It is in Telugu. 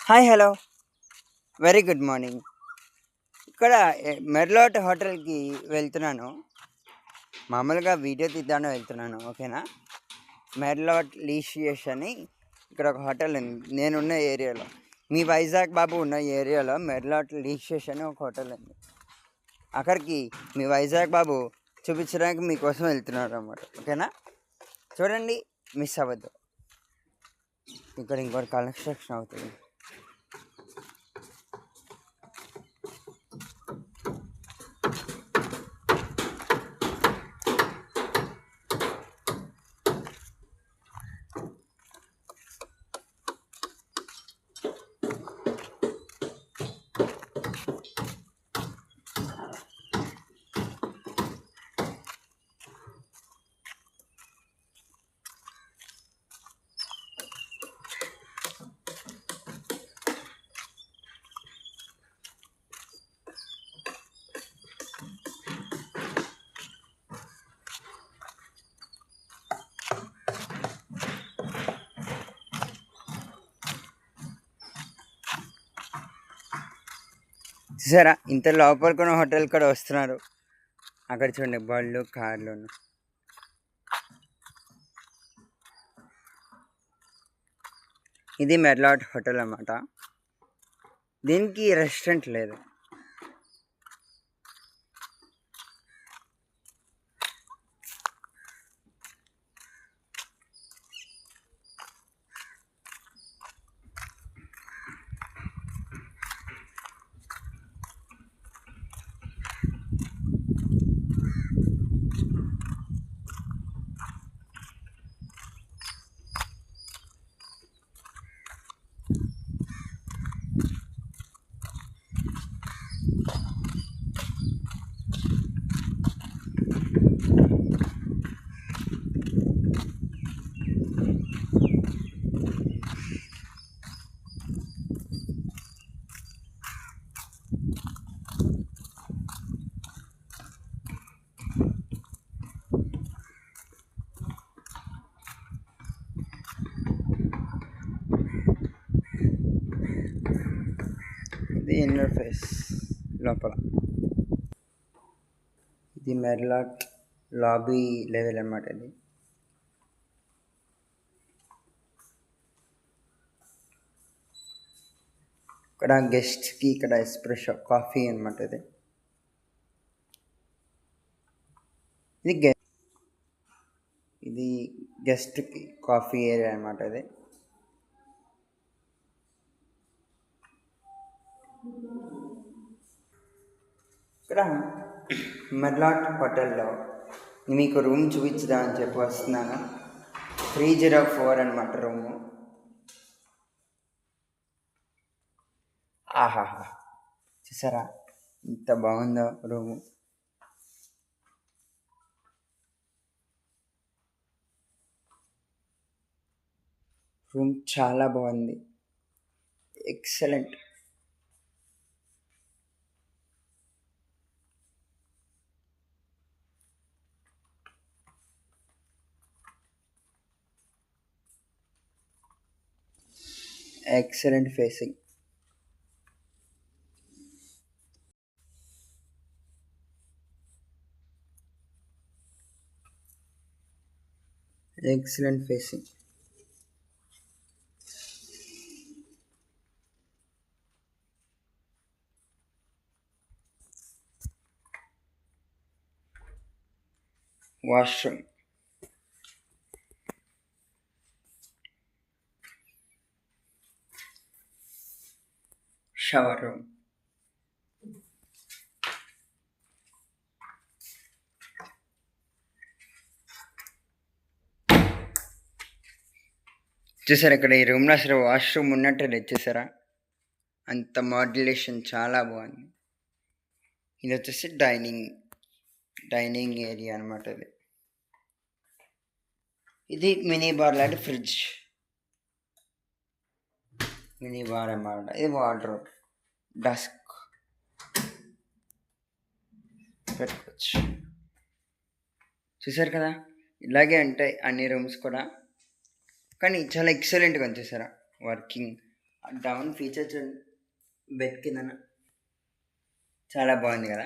Hi hello very good morning. ఇక్కడ మెర్లాట్ హోటల్కి వెళ్తున్నాను. మామూలుగా వీడియో తీద్దామని వెళ్తున్నాను. ఓకేనా? మెర్లాట్ లీషియస్ అని ఇక్కడ ఒక హోటల్ ఉంది నేనున్న ఏరియాలో. మీ వైజాగ్ బాబు ఉన్న ఏరియాలో మెర్లాట్ లీషియస్ అని ఒక హోటల్ ఉంది. అక్కడికి మీ వైజాగ్ బాబు చూపించడానికి మీకోసం వెళ్తున్నారు అన్నమాట. ఓకేనా? చూడండి, మిస్ అవ్వద్దు. ఇక్కడ ఇంకోటి కన్స్ట్రక్షన్ అవుతుంది. చూసారా, ఇంత లోపలికి హోటల్ కూడా వస్తున్నారు. అక్కడ చూడండి, బళ్ళు కార్లు. ఇది మెర్లాట్ హోటల్ అన్నమాట. దీనికి రెస్టారెంట్ లేదు. ఇది ఇన్నర్ ఫేస్ లోపల. ఇది మెర్లాట్ లాబీ లెవెల్ అన్నమాట. ఇది ఇక్కడ గెస్ట్కి ఇక్కడ ఎస్ప్రెషో కాఫీ అనమాట. ఇది గెస్ట్కి కాఫీ ఏరియా అనమాట. ఇది ఇక్కడ మెర్లాట్ హోటల్లో మీకు రూమ్ చూపించుదామని చెప్పి వస్తున్నాను. 304 అనమాట రూము. ఆహాహా, చూసారా ఇంత బాగుందో రూము. రూమ్ చాలా బాగుంది, excellent. Excellent facing. Excellent facing. Washroom, shower room. చూసారా, ఇక్కడ ఈ రూమ్లో అసలు వాష్రూమ్ ఉన్నట్టు లేదు. చూసారా, అంత మాడ్యులేషన్ చాలా బాగుంది. ఇది వచ్చేసి డైనింగ్ ఏరియా అనమాట. ఇది మినీ బార్ లాంటి ఫ్రిడ్జ్, మినీ బార్ అన్నమాట. ఇది వార్డ్రోబ్, డస్క్ పెట్టుకోవచ్చు. చూసారు కదా, ఇలాగే ఉంటాయి అన్ని రూమ్స్ కూడా, కానీ చాలా ఎక్సలెంట్గా ఉంది. చూసారా, వర్కింగ్ డౌన్ ఫీచర్ చూడండి, బెడ్ కిందన చాలా బాగుంది కదా.